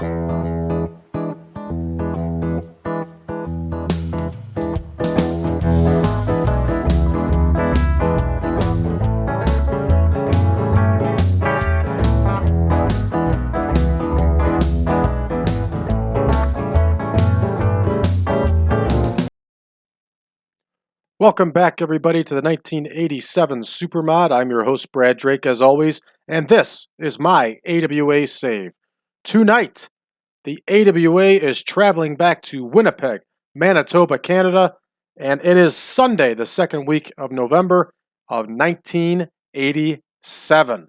Welcome back, everybody, to the 1987 Supermod. I'm your host, Brad Drake, as always, and this is my AWA save. Tonight, the AWA is traveling back to Winnipeg, Manitoba, Canada, and it is Sunday, the second week of November of 1987.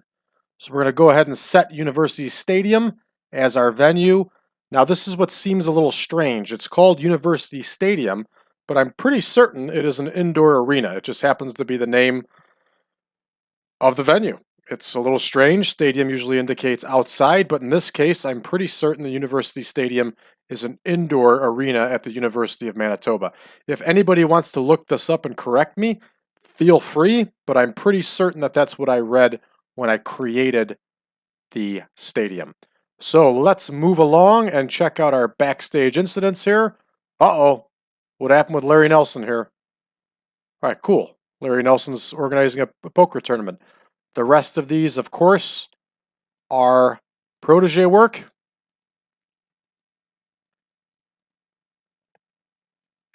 So we're going to go ahead and set University Stadium as our venue. Now, this is what seems a little strange. It's called University Stadium, but I'm pretty certain it is an indoor arena. It just happens to be the name of the venue. It's a little strange. Stadium usually indicates outside, but in this case, I'm pretty certain the University Stadium is an indoor arena at the University of Manitoba. If anybody wants to look this up and correct me, feel free, but I'm pretty certain that that's what I read when I created the stadium. So let's move along and check out our backstage incidents here. Uh-oh. What happened with Larry Nelson here? All right, cool. Larry Nelson's organizing a poker tournament. The rest of these, of course, are protege work.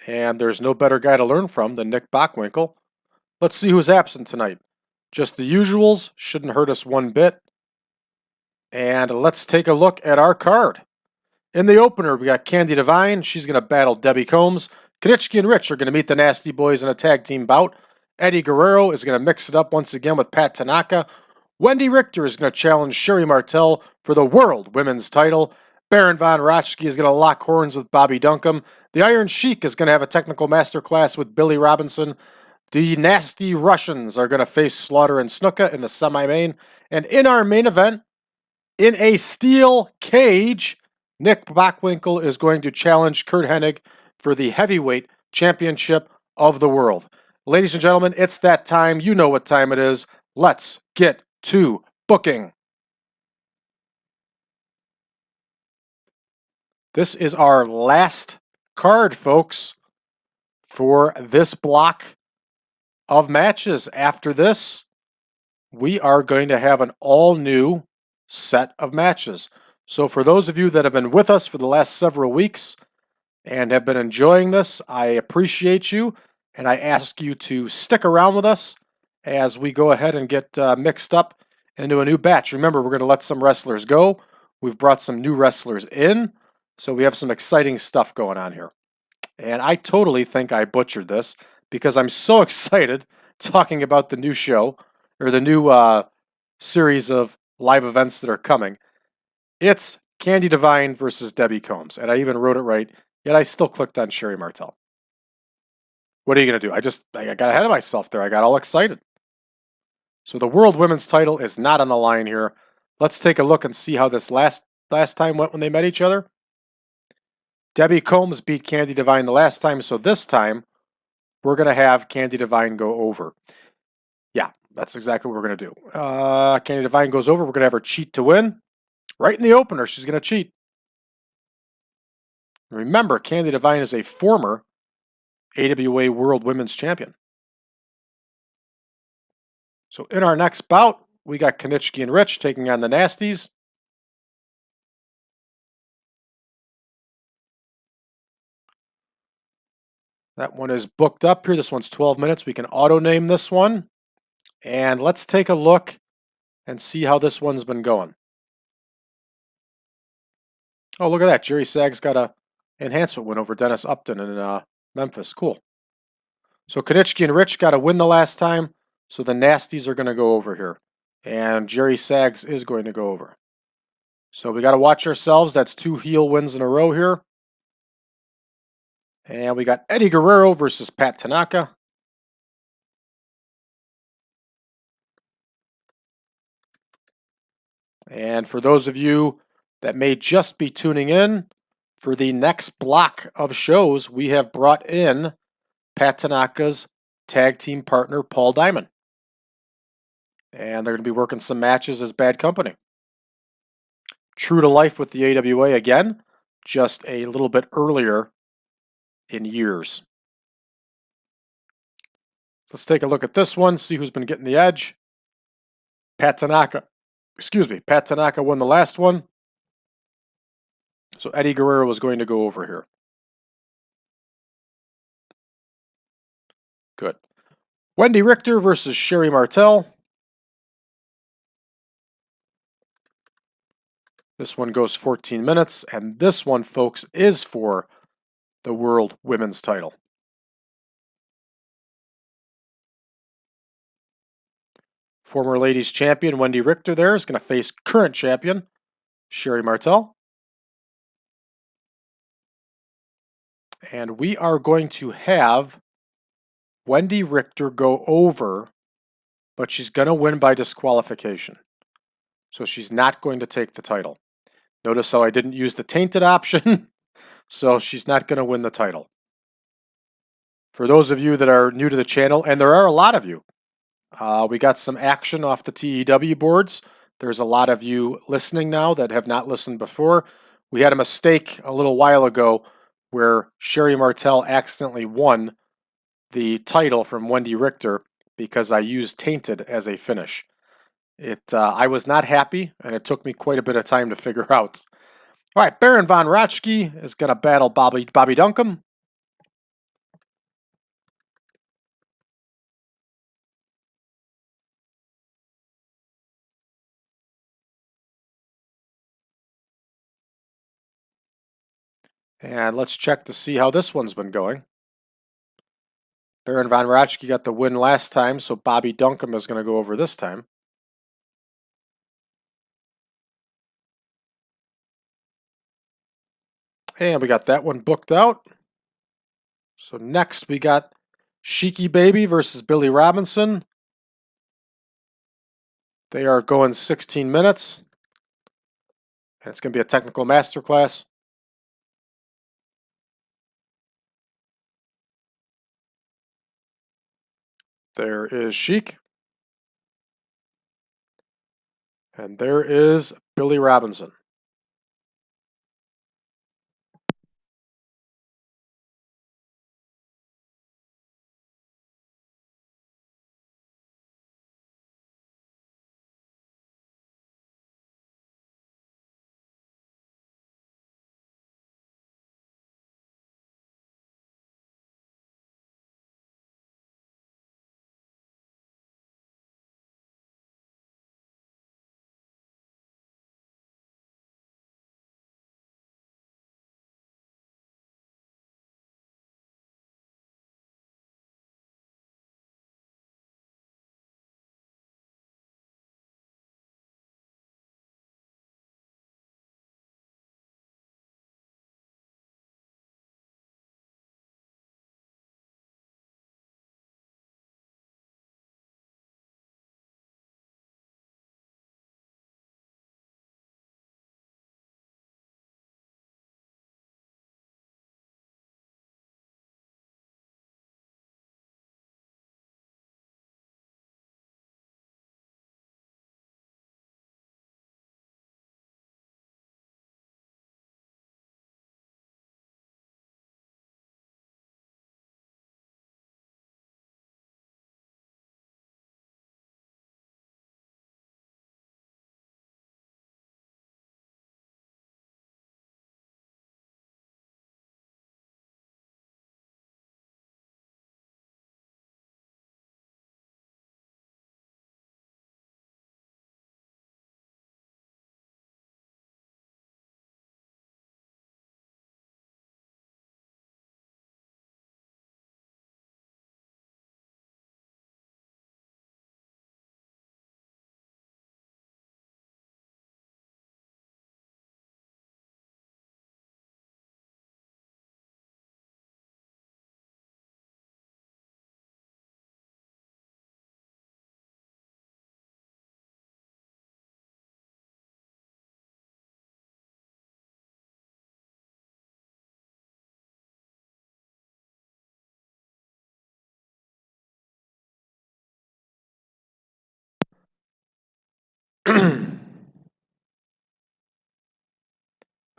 And there's no better guy to learn from than Nick Bockwinkel. Let's see who's absent tonight. Just the usuals, shouldn't hurt us one bit. And let's take a look at our card. In the opener, we got Candi Devine. She's going to battle Debbie Combs. Kiniski and Rich are going to meet the Nasty Boys in a tag team bout. Eddie Guerrero is going to mix it up once again with Pat Tanaka. Wendi Richter is going to challenge Sherry Martel for the World Women's title. Baron von Raschke is going to lock horns with Bobby Duncum. The Iron Sheik is going to have a technical masterclass with Billy Robinson. The Nasty Russians are going to face Slaughter and Snuka in the semi-main. And in our main event, in a steel cage, Nick Bockwinkel is going to challenge CURT HENNIG for the heavyweight championship of the world. Ladies and gentlemen, it's that time. You know what time it is. Let's get to booking. This is our last card, folks, for this block of matches. After this, we are going to have an all-new set of matches. So for those of you that have been with us for the last several weeks and have been enjoying this, I appreciate you, and I ask you to stick around with us as we go ahead and get mixed up into a new batch. Remember, we're going to let some wrestlers go. We've brought some new wrestlers in, so we have some exciting stuff going on here. And I totally think I butchered this because I'm so excited talking about the new show, or the new series of live events that are coming. It's Candi Devine versus Debbie Combs, and I even wrote it right, yet I still clicked on Sherry Martel. What are you going to do? I got ahead of myself there. I got all excited. So the World Women's title is not on the line here. Let's take a look and see how this last time went when they met each other. Debbie Combs beat Candi Devine the last time, so this time we're going to have Candi Devine go over. Yeah, that's exactly what we're going to do. Candi Devine goes over. We're going to have her cheat to win. Right in the opener, she's going to cheat. Remember, Candi Devine is a former AWA World Women's Champion. So in our next bout, we got Kiniski and Rich taking on the Nasties. That one is booked up here. This one's 12 minutes. We can auto-name this one. And let's take a look and see how this one's been going. Oh, look at that. Jerry Sag's got a enhancement win over Dennis Upton in Memphis. Cool. So Kiniski and Rich got a win the last time. So the Nasties are going to go over here. And Jerry Sags is going to go over. So we got to watch ourselves. That's 2 heel wins in a row here. And we got Eddie Guerrero versus Pat Tanaka. And for those of you that may just be tuning in, for the next block of shows, we have brought in Pat Tanaka's tag team partner, Paul Diamond. And they're going to be working some matches as Bad Company. true to life with the AWA again, just a little bit earlier in years. Let's take a look at this one, see who's been getting the edge. Pat Tanaka. Pat Tanaka won the last one. So Eddie Guerrero was going to go over here. Good. Wendi Richter versus Sherry Martel. This one goes 14 minutes, and this one, folks, is for the World Women's title. Former ladies champion Wendi Richter there is going to face current champion Sherry Martel. And we are going to have Wendi Richter go over, but she's going to win by disqualification. So she's not going to take the title. Notice how I didn't use the tainted option, so she's not going to win the title. For those of you that are new to the channel, and there are a lot of you, we got some action off the TEW boards. There's a lot of you listening now that have not listened before. We had a mistake a little while ago where Sherry Martel accidentally won the title from Wendi Richter because I used tainted as a finish. I was not happy, and it took me quite a bit of time to figure out. All right, Baron von Raschke is going to battle Bobby Duncum. And let's check to see how this one's been going. Baron von Raschke got the win last time, so Bobby Duncum is going to go over this time. And we got that one booked out. So next we got Sheiky Baby versus Billy Robinson. They are going 16 minutes. And it's going to be a technical masterclass. There is Sheik. And there is Billy Robinson.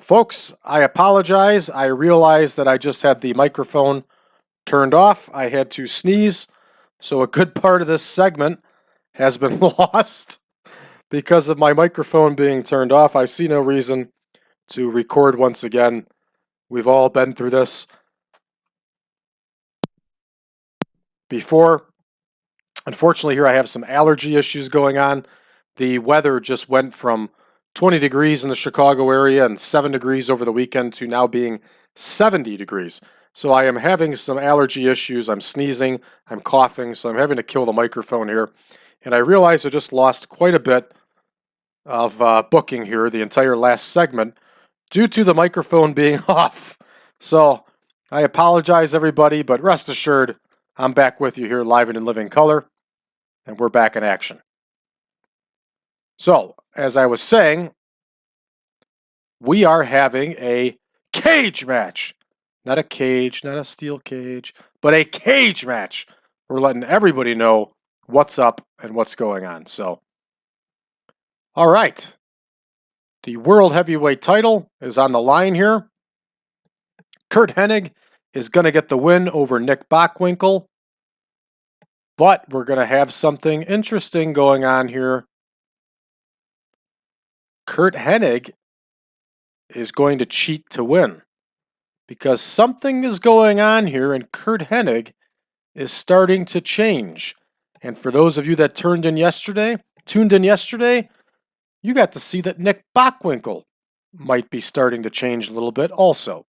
Folks, I apologize. I realized that I just had the microphone turned off. I had to sneeze, so a good part of this segment has been lost because of my microphone being turned off. I see no reason to record once again. We've all been through this before. Unfortunately, here I have some allergy issues going on. The weather just went from 20 degrees in the Chicago area and 7 degrees over the weekend to now being 70 degrees. So I am having some allergy issues. I'm sneezing, I'm coughing, so I'm having to kill the microphone here. And I realize I just lost quite a bit of booking here, the entire last segment, due to the microphone being off. So I apologize, everybody, but rest assured, I'm back with you here live and in living color, and we're back in action. So, as I was saying, we are having a cage match. Not a cage, not a steel cage, but a cage match. We're letting everybody know what's up and what's going on. So, all right. The World Heavyweight title is on the line here. CURT HENNIG is going to get the win over NICK BOCKWINKEL. But we're going to have something interesting going on here. CURT HENNIG is going to cheat to win because something is going on here and CURT HENNIG is starting to change. And for those of you that tuned in yesterday, you got to see that NICK BOCKWINKEL might be starting to change a little bit also.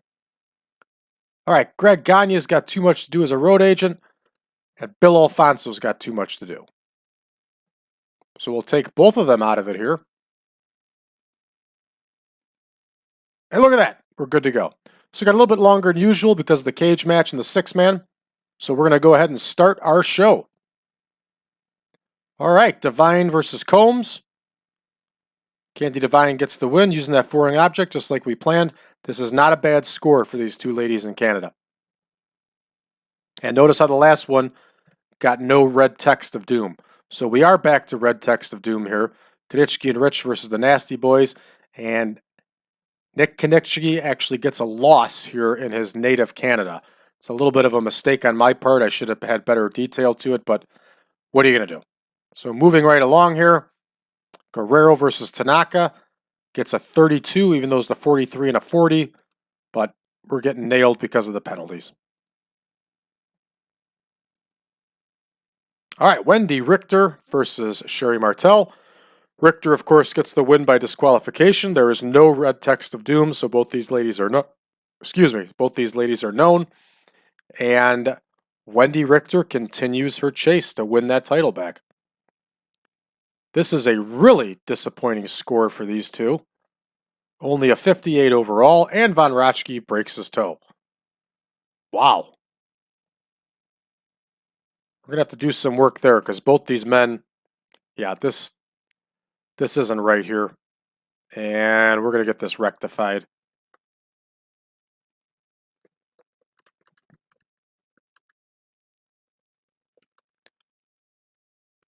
All right, Greg Gagne's got too much to do as a road agent, and Bill Alfonso's got too much to do. So we'll take both of them out of it here. And look at that. We're good to go. So we got a little bit longer than usual because of the cage match and the six-man. So we're going to go ahead and start our show. All right, Devine versus Combs. Candi Devine gets the win using that foreign object just like we planned. This is not a bad score for these two ladies in Canada. And notice how the last one got no red text of doom. So we are back to red text of doom here. Kiniski and Rich versus the Nasty Boys. And Nick Kiniski actually gets a loss here in his native Canada. It's a little bit of a mistake on my part. I should have had better detail to it, but what are you going to do? So moving right along here, Guerrero versus Tanaka gets a 32, even though it's the 43 and a 40, but we're getting nailed because of the penalties. All right, Wendi Richter versus Sherry Martel. Richter, of course, gets the win by disqualification. There is no red text of doom, so both these ladies are both these ladies are known. And Wendi Richter continues her chase to win that title back. This is a really disappointing score for these two. Only a 58 overall, and Von Raschke breaks his toe. Wow. We're going to have to do some work there because both these men, yeah, this isn't right here. And we're going to get this rectified.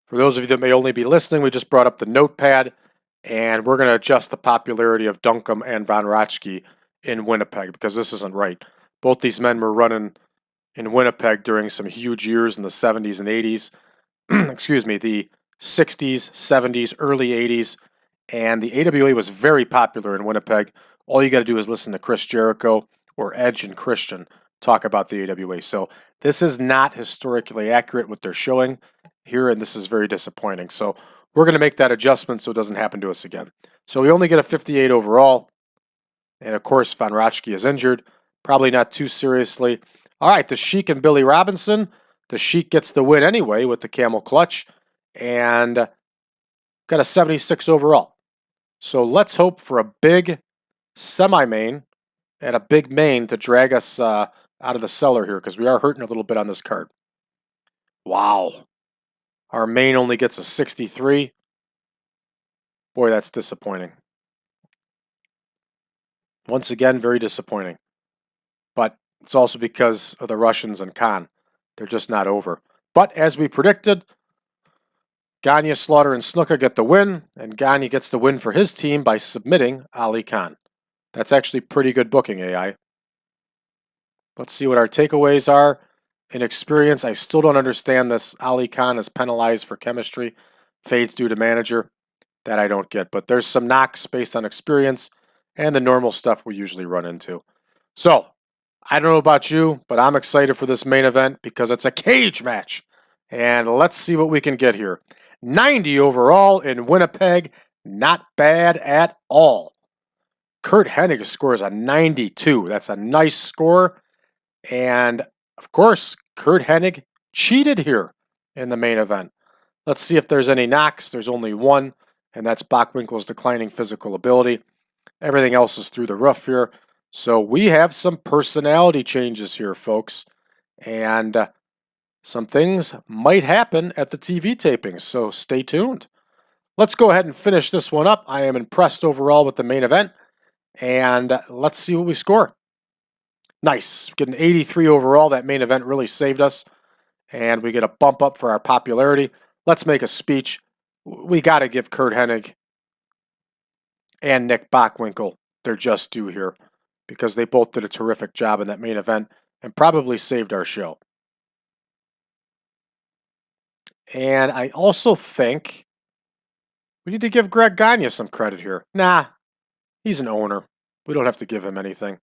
For those of you that may only be listening, we just brought up the notepad, and we're going to adjust the popularity of Duncum and Von Raschke in Winnipeg because this isn't right. Both these men were running in Winnipeg during some huge years in the 70s and 80s. Excuse me, the 60s, 70s, early 80s. And the AWA was very popular in Winnipeg. All you got to do is listen to Chris Jericho or Edge and Christian talk about the AWA. So this is not historically accurate what they're showing here, and this is very disappointing. So we're going to make that adjustment so it doesn't happen to us again. So we only get a 58 overall. And of course, Von Raschke is injured. Probably not too seriously. All right, the Sheik and Billy Robinson. The Sheik gets the win anyway with the camel clutch. And got a 76 overall. So let's hope for a big semi-main and a big main to drag us out of the cellar here because we are hurting a little bit on this card. Wow. Our main only gets a 63. Boy, that's disappointing. Once again, very disappointing. But it's also because of the Russians and Khan. They're just not over. But as we predicted, Gagne, Slaughter, and Snuka get the win, and Gagne gets the win for his team by submitting Ali Khan. That's actually pretty good booking, AI. Let's see what our takeaways are. In experience, I still don't understand this. Ali Khan is penalized for chemistry. Fades due to manager. That I don't get. But there's some knocks based on experience and the normal stuff we usually run into. So, I don't know about you, but I'm excited for this main event because it's a cage match. And let's see what we can get here. 90 overall in Winnipeg. Not bad at all. CURT Hennig scores a 92. That's a nice score. And, of course, CURT Hennig cheated here in the main event. Let's see if there's any knocks. There's only one, and that's Bockwinkel's declining physical ability. Everything else is through the roof here. So we have some personality changes here, folks. And some things might happen at the TV tapings, so stay tuned. Let's go ahead and finish this one up. I am impressed overall with the main event. And let's see what we score. Nice. Getting 83 overall. That main event really saved us. And we get a bump up for our popularity. Let's make a speech. We got to give CURT Hennig and NICK BOCKWINKEL their just due here because they both did a terrific job in that main event and probably saved our show. And I also think we need to give Greg Gagne some credit here. Nah, he's an owner. We don't have to give him anything.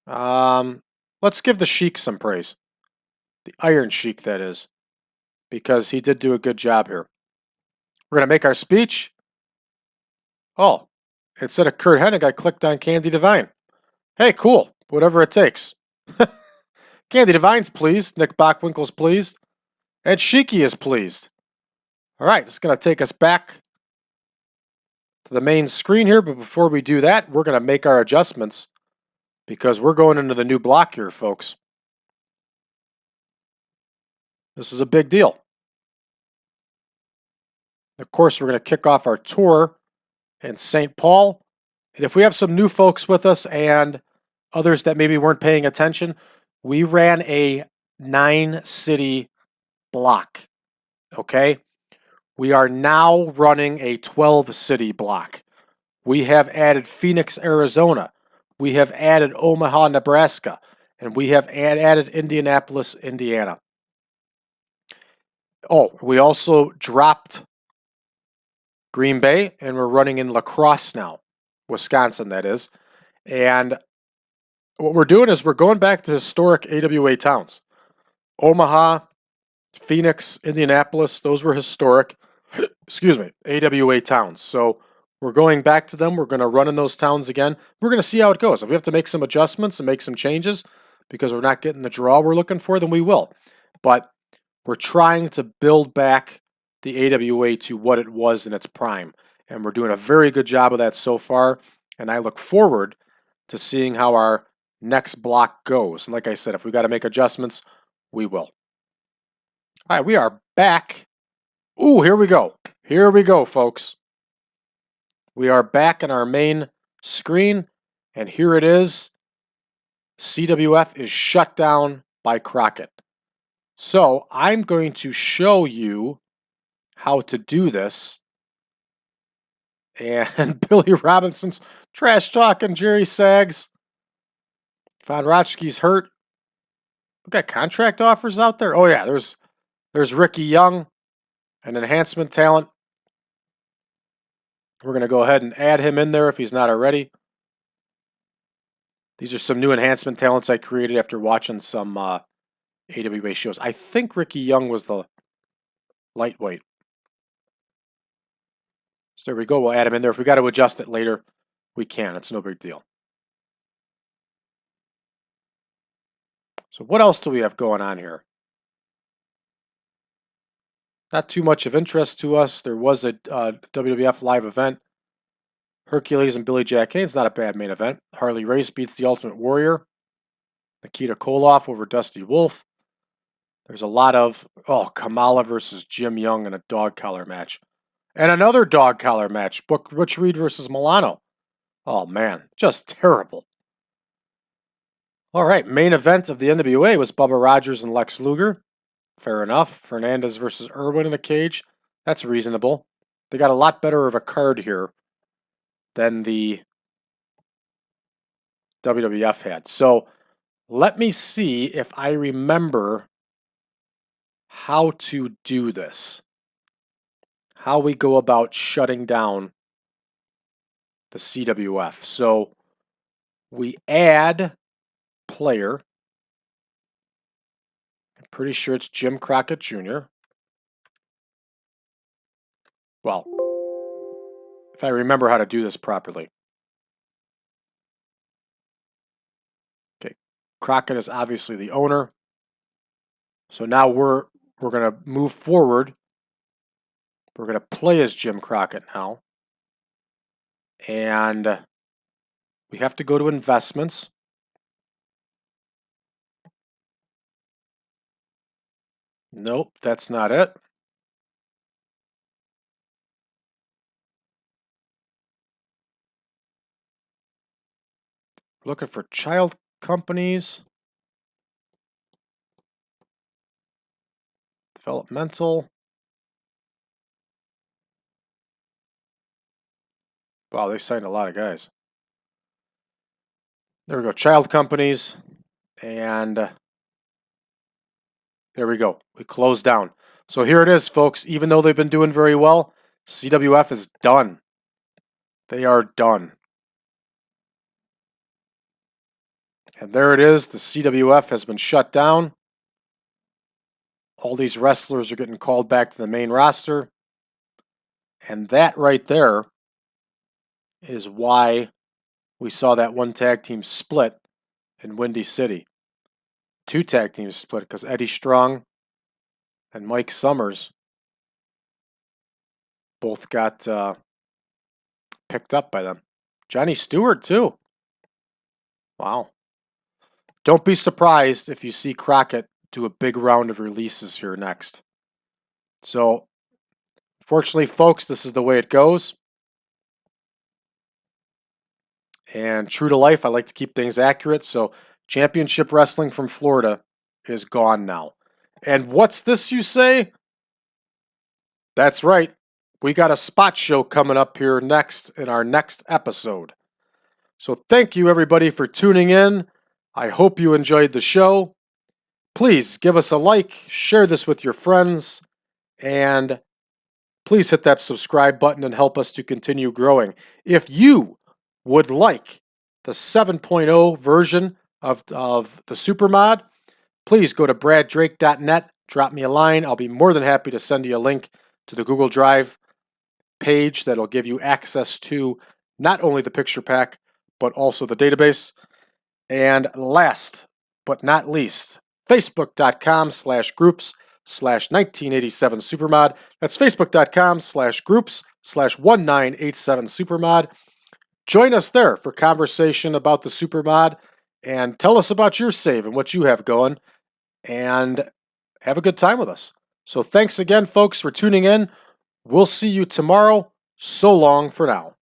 Let's give the Sheik some praise. The Iron Sheik, that is. Because he did do a good job here. We're going to make our speech. Oh, instead of CURT Hennig, I clicked on Candi Devine. Hey, cool. Whatever it takes. Candi Devine's pleased. NICK BOCKWINKEL's pleased. And Sheiki is pleased. All right, this is going to take us back to the main screen here. But before we do that, we're going to make our adjustments because we're going into the new block here, folks. This is a big deal. Of course, we're going to kick off our tour in St. Paul. And if we have some new folks with us and others that maybe weren't paying attention, we ran a 9-city block. Okay? We are now running a 12-city block. We have added Phoenix, Arizona. We have added Omaha, Nebraska. And we have added Indianapolis, Indiana. Oh, we also dropped Green Bay, and we're running in La Crosse now. Wisconsin, that is. And what we're doing is we're going back to historic AWA towns. Omaha, Phoenix, Indianapolis, those were historic, AWA towns. So we're going back to them. We're going to run in those towns again. We're going to see how it goes. If we have to make some adjustments and make some changes because we're not getting the draw we're looking for, then we will. But we're trying to build back the AWA to what it was in its prime. And we're doing a very good job of that so far. And I look forward to seeing how our next block goes. And like I said, if we got to make adjustments, we will. All right, we are back. Ooh, here we go. Here we go, folks. We are back in our main screen. And here it is. CWF is shut down by Crockett. So I'm going to show you how to do this. And Billy Robinson's trash talking Jerry Sags. Von Raschke's hurt. We got contract offers out there. Oh yeah, there's Ricky Young, an enhancement talent. We're going to go ahead and add him in there if he's not already. These are some new enhancement talents I created after watching some AWA shows. I think Ricky Young was the lightweight. So there we go. We'll add him in there. If we got to adjust it later, we can. It's no big deal. So what else do we have going on here? Not too much of interest to us. There was a WWF live event. Hercules and Billy Jack Haynes, not a bad main event. Harley Race beats the Ultimate Warrior. Nikita Koloff over Dusty Wolf. There's a lot of, Kamala versus Jim Young in a dog collar match. And another dog collar match. Butch Reed versus Milano. Oh, man. Just terrible. All right. Main event of the NWA was Bubba Rogers and Lex Luger. Fair enough. Fernandez versus Irwin in a cage. That's reasonable. They got a lot better of a card here than the WWF had. So let me see if I remember how to do this. How we go about shutting down the CWF. So we add player. I'm pretty sure it's Jim Crockett Jr. Well, if I remember how to do this properly. Okay, Crockett is obviously the owner. So now we're going to move forward. We're going to play as Jim Crockett now. And we have to go to investments. Nope, that's not it. Looking for child companies. Developmental. Wow, they signed a lot of guys. There we go, child companies. And there we go. We close down. So here it is, folks. Even though they've been doing very well, CWF is done. They are done. And there it is. The CWF has been shut down. All these wrestlers are getting called back to the main roster. And that right there is why we saw that one tag team split in Windy City. Two tag teams split because Eddie Strong and Mike Summers both got picked up by them. Johnny Stewart too. Wow. Don't be surprised if you see Crockett do a big round of releases here next. So, fortunately, folks, this is the way it goes. And true to life, I like to keep things accurate. So, Championship Wrestling from Florida is gone now. And what's this, you say? That's right. We got a spot show coming up here next in our next episode. So thank you everybody for tuning in. I hope you enjoyed the show. Please give us a like, share this with your friends, and please hit that subscribe button and help us to continue growing. If you would like the 7.0 version of the Supermod, please go to braddrake.net, drop me a line. I'll be more than happy to send you a link to the Google Drive page that'll give you access to not only the picture pack, but also the database. And last but not least, facebook.com/groups/1987supermod. That's facebook.com/groups/1987supermod. Join us there for conversation about the Supermod and tell us about your save and what you have going and have a good time with us. So thanks again, folks, for tuning in. We'll see you tomorrow. So long for now.